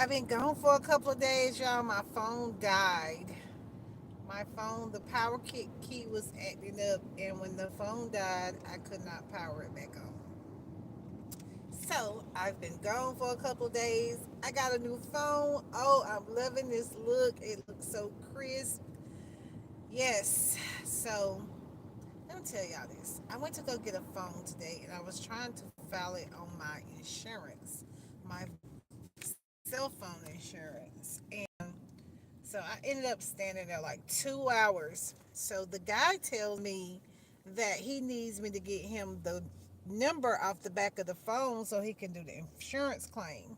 I've been gone for a couple of days, y'all. My phone died. My phone, the power key was acting up, and when the phone died, I could not power it back on. So I've been gone for a couple of days. I got a new phone. Oh, I'm loving this look. It looks so crisp. Yes. So let me tell y'all this. I went to go get a phone today, and I was trying to file it on my insurance, my cell phone insurance, and so I ended up standing there like 2 hours. So the guy tells me that he needs me to get him the number off the back of the phone so he can do the insurance claim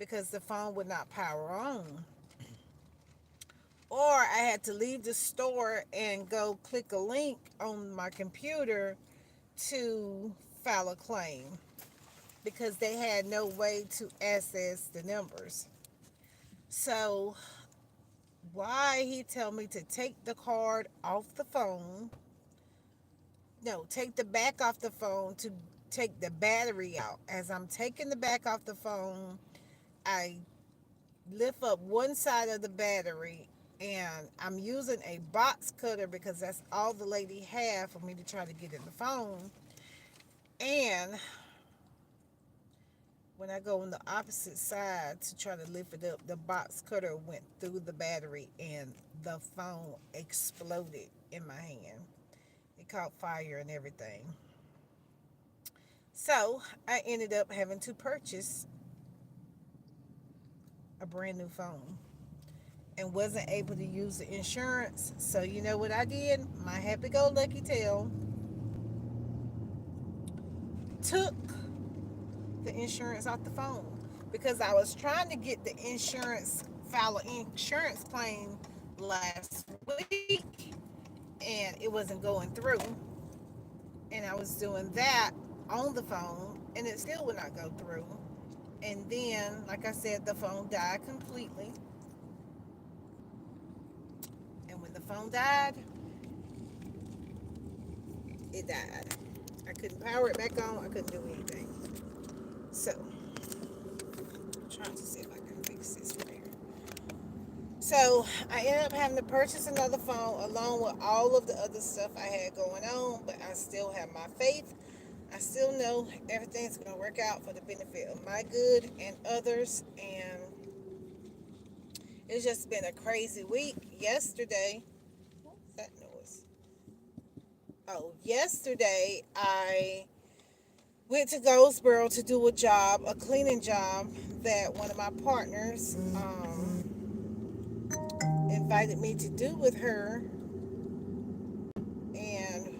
because the phone would not power on. Or I had to leave the store and go click a link on my computer to file a claim because they had no way to access the numbers. So why he tell me to take the card off the phone, no, take the back off the phone to take the battery out. As I'm taking the back off the phone, I lift up one side of the battery, and I'm using a box cutter because that's all the lady had for me to try to get in the phone. And when I go on the opposite side to try to lift it up, the box cutter went through the battery and the phone exploded in my hand. It caught fire and everything. So I ended up having to purchase a brand new phone and wasn't able to use the insurance. So you know what I did? My happy go lucky tail took the insurance off the phone because I was trying to get the insurance, file an insurance claim last week, and it wasn't going through. And I was doing that on the phone, and it still would not go through. And then, like I said, the phone died completely. And when the phone died, it died. I couldn't power it back on. I couldn't do anything. So, I'm trying to see if I can fix this right here. So, I ended up having to purchase another phone along with all of the other stuff I had going on. But I still have my faith. I still know everything's going to work out for the benefit of my good and others. And it's just been a crazy week. Yesterday, what's that noise? Oh, yesterday I went to Goldsboro to do a job, a cleaning job that one of my partners invited me to do with her. And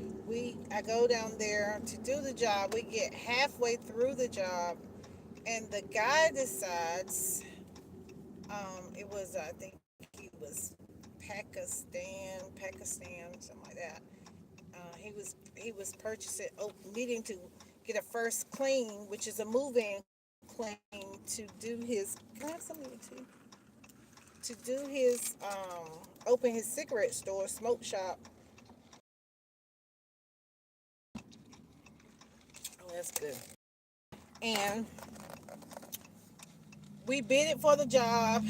I go down there to do the job. We get halfway through the job, and the guy decides, it was, I think he was Pakistan, something like that. He was purchasing, needing to get a first clean, which is a move-in clean to do his. Can I have some of it too? To do his open his cigarette store, smoke shop. Oh, that's good. And we bid it for the job.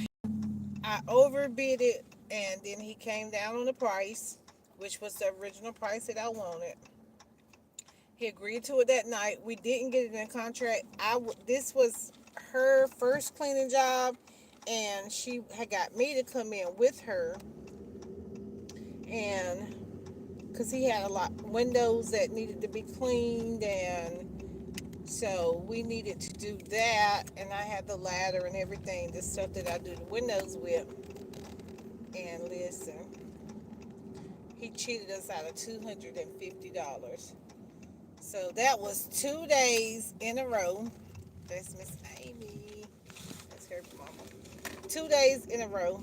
I overbid it, and then he came down on the price, which was the original price that I wanted. He agreed to it that night. We didn't get it in a contract. This was her first cleaning job, and she had got me to come in with her, and because he had a lot of windows that needed to be cleaned, and so we needed to do that. And I had the ladder and everything, the stuff that I do the windows with. And listen, he cheated us out of $250. So that was 2 days in a row. That's Miss Amy. That's her mama. 2 days in a row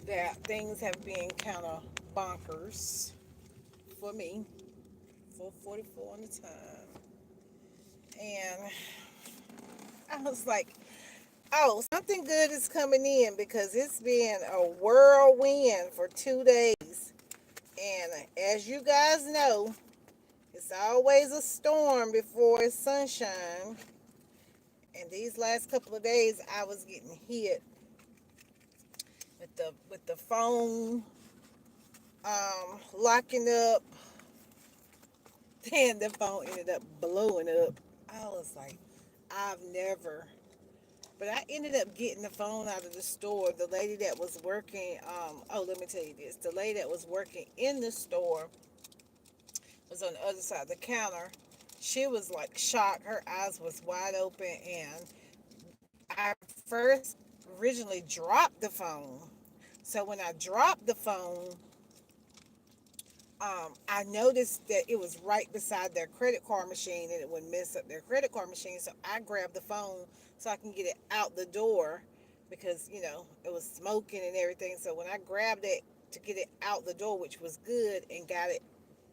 that things have been kind of bonkers for me. 4:44 on the time. And I was like, oh, something good is coming in because it's been a whirlwind for 2 days. And as you guys know, it's always a storm before it's sunshine. And these last couple of days, I was getting hit with the phone locking up. Then the phone ended up blowing up. I was like, I've never. But I ended up getting the phone out of the store. The lady that was working, oh, let me tell you this. The lady that was working in the store was on the other side of the counter. She was like shocked. Her eyes was wide open, and I first originally dropped the phone. So when I dropped the phone, I noticed that it was right beside their credit card machine and it would mess up their credit card machine. So I grabbed the phone so I can get it out the door because, it was smoking and everything. So when I grabbed it to get it out the door, which was good, and got it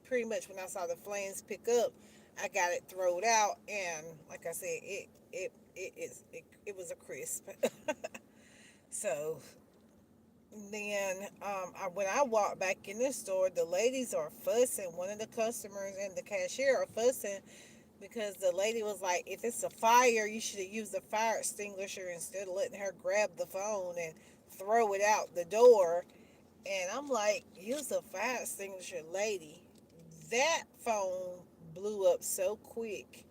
pretty much when I saw the flames pick up, I got it thrown out. And like I said, it was a crisp. So then when I walked back in the store, the ladies are fussing. One of the customers and the cashier are fussing because the lady was like, if it's a fire, you should have used a fire extinguisher instead of letting her grab the phone and throw it out the door. And I'm like, use a fire extinguisher, lady. That phone blew up so quick.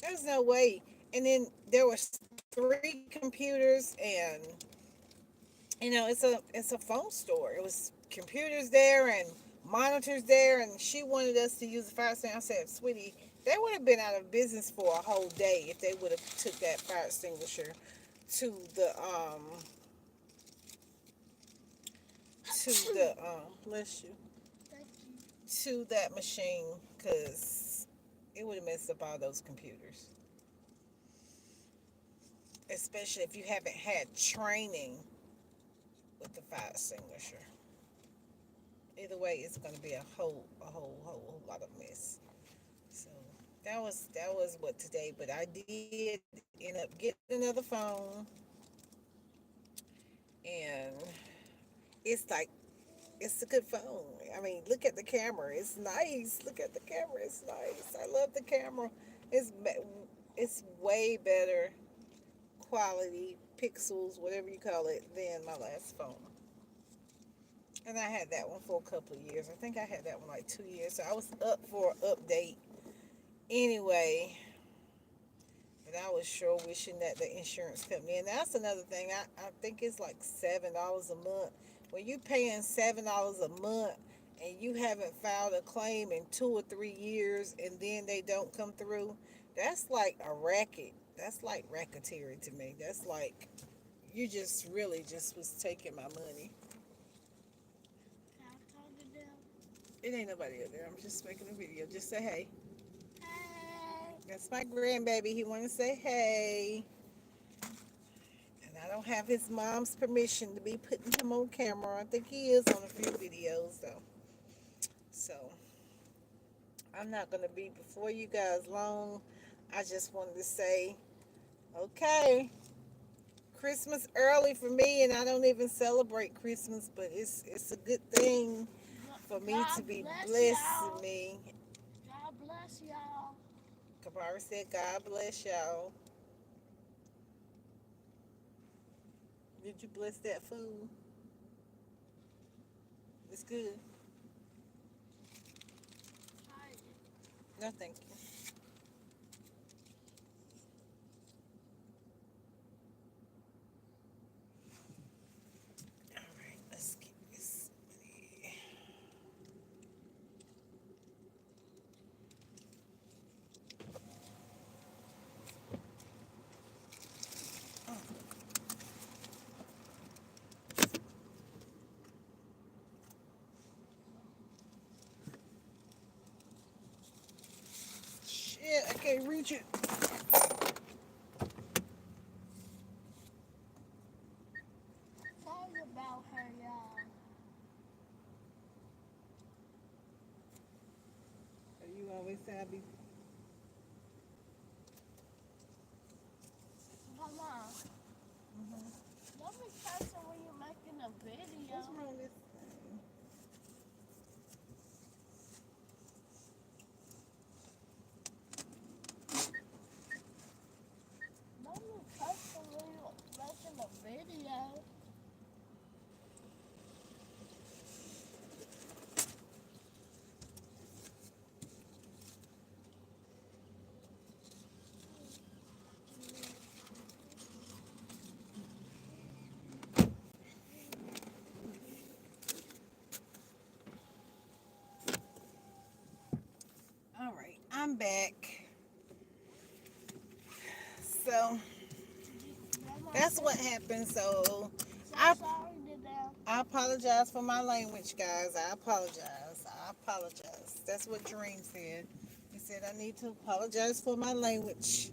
There's no way. And then there was three computers, and it's a phone store. It was computers there and monitors there, and she wanted us to use the fire extinguisher. I said, sweetie, they would have been out of business for a whole day if they would have took that fire extinguisher to the bless you, to that machine, because it would have messed up all those computers, especially if you haven't had training with the fire extinguisher. Either way, it's going to be a whole lot of mess. So that was what today. But I did end up getting another phone, and it's like it's a good phone. I mean, look at the camera. It's nice. Look at the camera. It's nice. I love the camera. It's way better quality pixels, whatever you call it, than my last phone. And I had that one for a couple of years. I think I had that one like 2 years. So I was up for an update anyway. And I was sure wishing that the insurance company, and that's another thing. I think it's like $7 a month. When you paying $7 a month and you haven't filed a claim in 2 or 3 years, and then they don't come through, that's like a racket. That's like racketeering to me. That's like you just really just was taking my money. It ain't nobody up there. I'm just making a video. Just say hey. That's my grandbaby. He want to say hey. And I don't have his mom's permission to be putting him on camera. I think he is on a few videos, though. So, I'm not going to be before you guys long. I just wanted to say, okay, Christmas early for me, and I don't even celebrate Christmas, but it's a good thing for me to be blessing me. God bless y'all. Kabara said, God bless y'all. Did you bless that food? It's good. No, thank you. All right, let's get this. Oh, shit, I can't reach it. Sorry about her, y'all. You always say I be. Mama, don't be cursing when you're making a video. What's wrong with this thing? Don't I'm back. So that's what happened. So I I apologize for my language, guys. I apologize. I apologize. That's what Dream said. He said I need to apologize for my language.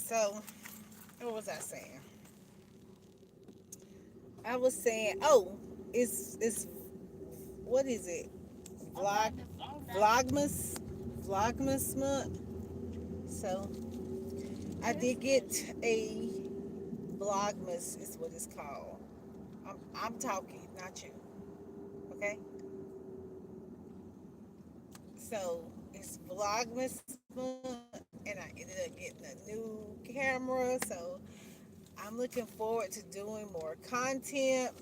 So what was I saying? I was saying, oh, it's what is it? Vlogmas Vlogmas month. So I did get a Vlogmas is what it's called. I'm talking, not you. Okay. So it's Vlogmas month, and I ended up getting a new camera. So I'm looking forward to doing more content.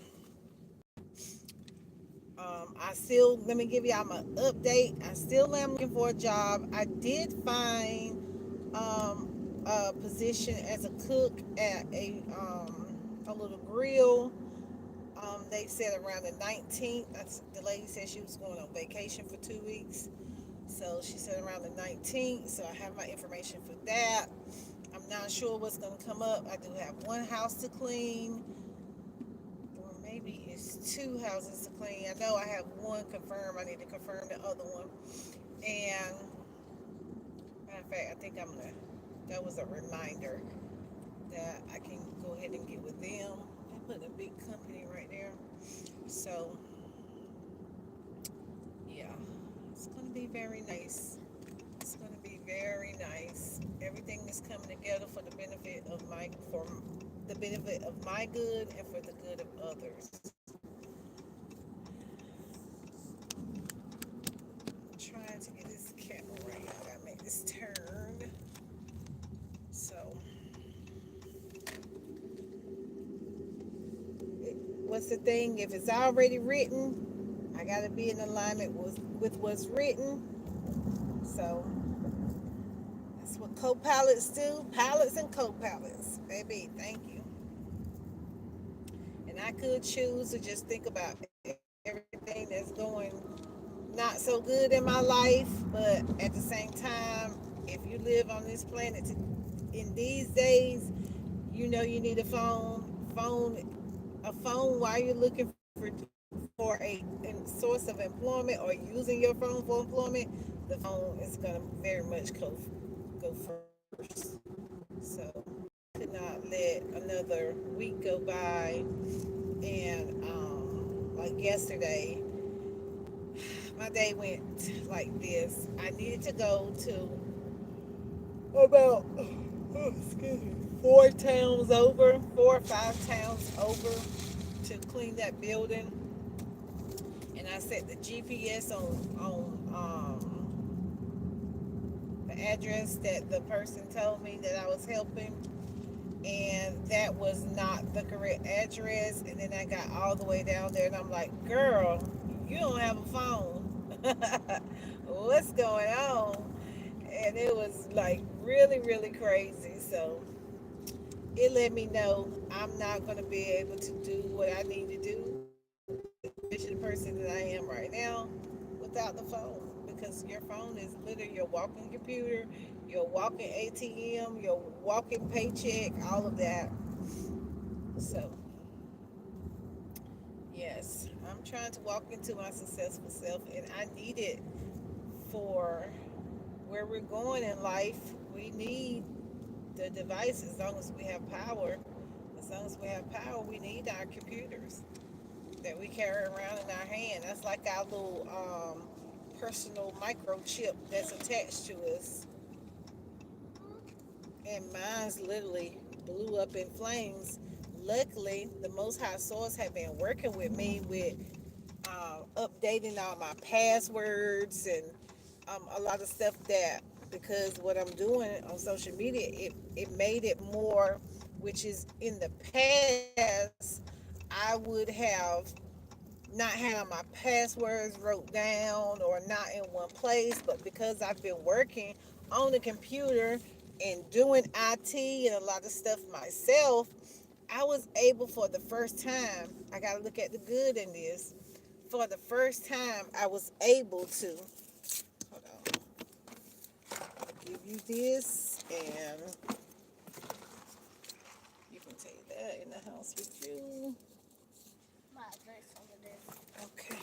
I still, let me give y'all my update. I still am looking for a job. I did find a position as a cook at a little grill. They said around the 19th. The lady said she was going on vacation for 2 weeks. So she said around the 19th. So I have my information for that. I'm not sure what's going to come up. I do have one house to clean, or maybe it's two houses to clean. I know I have one confirmed. I need to confirm the other one. And matter of fact, I think that was a reminder that I can go ahead and get with them. They put a big company right there. So, yeah, it's going to be very nice. It's going to be very nice. Everything is coming together for the benefit of my good and for the good of others. I'm trying to get this camera right. I gotta make this turn. So, what's the thing? If it's already written, I gotta be in alignment with what's written. So that's what co-pilots do. Pilots and co-pilots. Baby, thank you. And I could choose to just think about everything that's going not so good in my life, but at the same time, if you live on this planet in these days, you know you need a phone while you're looking for a source of employment or using your phone for employment. The phone is going to very much go first. So could not let another week go by. And like yesterday, my day went like this. I needed to go to about excuse me, 4 or 5 towns over to clean that building. And I set the GPS on the address that the person told me that I was helping, and that was not the correct address. And then I got all the way down there, and I'm like, girl, you don't have a phone. What's going on? And it was like really, really crazy. So it let me know I'm not going to be able to do what I need to do, the person that I am right now, without the phone. Because your phone is literally your walking computer, your walking ATM, your walking paycheck, all of that. So, yes, I'm trying to walk into my successful self, and I need it for where we're going in life. We need the device as long as we have power. As long as we have power, we need our computers that we carry around in our hand. That's like our little personal microchip that's attached to us. And mine's literally blew up in flames. Luckily, the Most High Source have been working with me with updating all my passwords and a lot of stuff that because what I'm doing on social media, it made it more, which is in the past, I would have not had my passwords wrote down or not in one place, but because I've been working on the computer and doing IT and a lot of stuff myself, I was able for the first time, I got to look at the good in this. For the first time, I was able to, hold on, I'll give you this and you can take that in the house with you. Okay.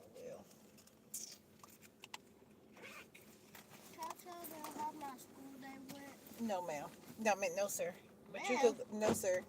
Well, no, ma'am. No, ma'am. No, sir. But you could, no, sir.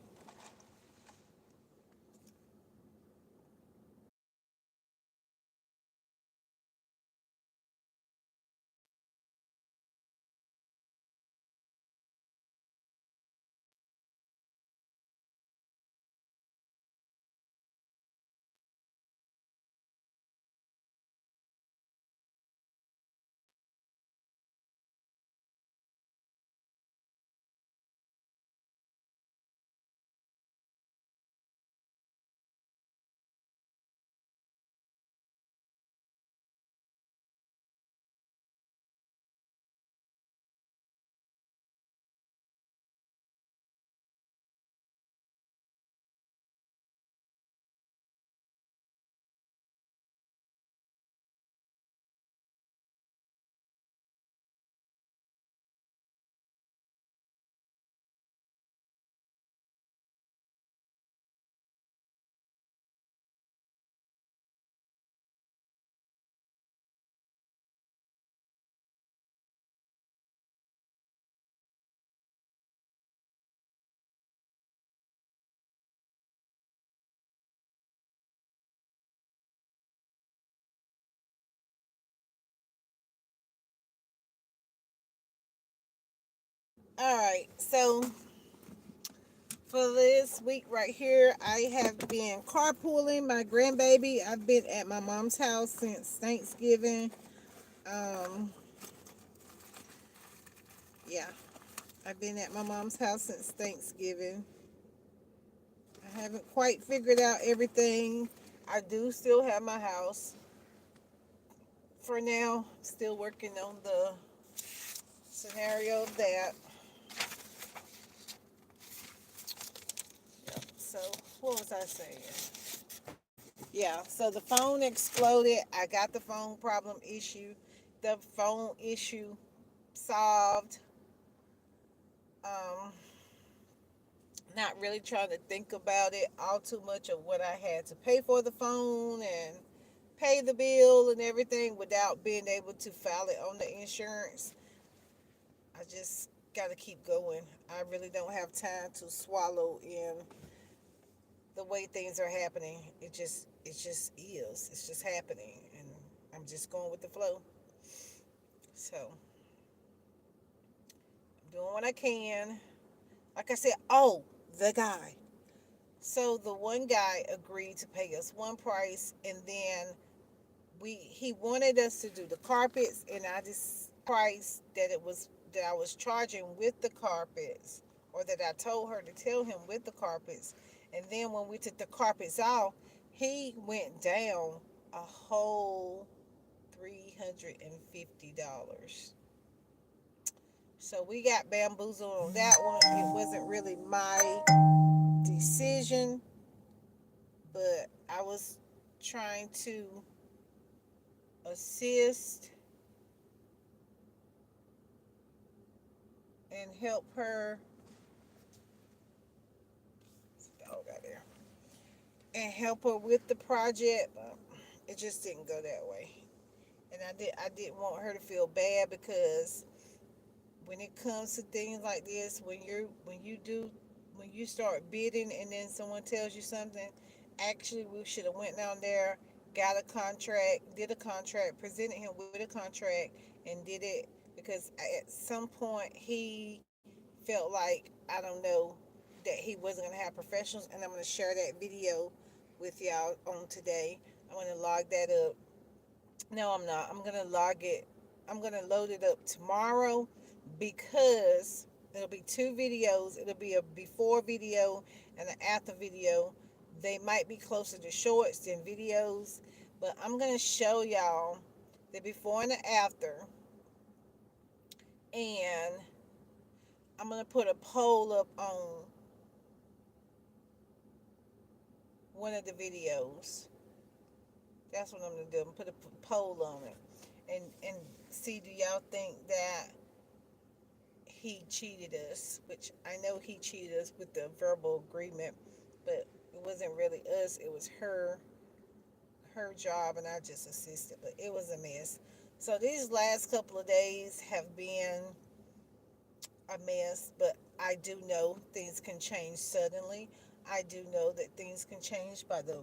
All right. So for this week right here, I have been carpooling my grandbaby. I've been at my mom's house since Thanksgiving. Um, yeah, I've been at my mom's house since Thanksgiving. I haven't quite figured out everything. I do still have my house for now. Still working on the scenario of that. So, what was I saying? Yeah, so the phone exploded. I got the phone problem issue. The phone issue solved. Um, not really trying to think about it all too much of what I had to pay for the phone and pay the bill and everything without being able to file it on the insurance. I just got to keep going. I really don't have time to swallow in the way things are happening. It just is. It's just happening, and I'm just going with the flow. So I'm doing what I can. Like I said, oh, the guy. So the one guy agreed to pay us one price, and then we he wanted us to do the carpets, and I just price that it was that I was charging with the carpets, or that I told her to tell him with the carpets. And then when we took the carpets off, he went down a whole $350. So we got bamboozled on that one. It wasn't really my decision, but I was trying to assist and help her. Dog out there. And help her with the project. It just didn't go that way. And I didn't want her to feel bad because when it comes to things like this, when you start bidding and then someone tells you something, actually we should have went down there, got a contract, did a contract, presented him with a contract, and did it because at some point he felt like, I don't know, that he wasn't going to have professionals, and I'm going to share that video with y'all on today. I'm going to log that up. No, I'm not. I'm going to log it. I'm going to load it up tomorrow because it'll be two videos. It'll be a before video and an after video. They might be closer to shorts than videos, but I'm going to show y'all the before and the after, and I'm going to put a poll up on one of the videos. That's what I'm gonna do. I'm gonna put a poll on it, and see, do y'all think that he cheated us? Which I know he cheated us with the verbal agreement, but it wasn't really us. It was her job, and I just assisted. But it was a mess. So these last couple of days have been a mess. But I do know things can change suddenly. I do know that things can change by the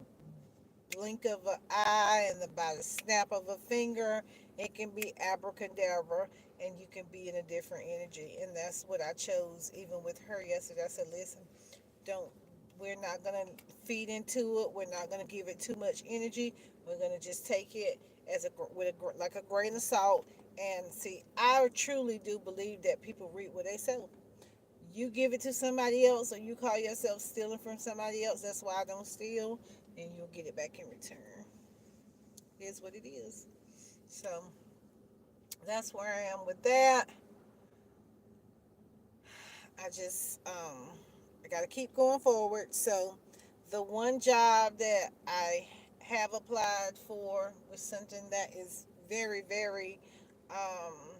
blink of an eye and by the snap of a finger. It can be abracadabra, and you can be in a different energy. And that's what I chose even with her yesterday. I said, listen, don't, we're not going to feed into it. We're not going to give it too much energy. We're going to just take it as like a grain of salt. And see, I truly do believe that people reap what they sow. You give it to somebody else, or you call yourself stealing from somebody else. That's why I don't steal, and you'll get it back in return. It is what it is. So that's where I am with that. I got to keep going forward. So the one job that I have applied for was something that is very, very um,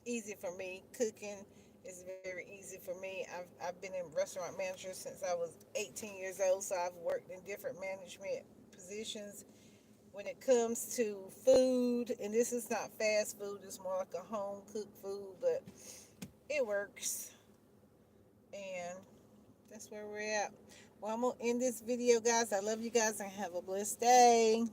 easy for me. Cooking is very easy for me. I've been in restaurant manager since I was 18 years old, so I've worked in different management positions. When it comes to food, and this is not fast food, it's more like a home cooked food, but it works. And that's where we're at. Well, I'm going to end this video, guys. I love you guys and have a blessed day.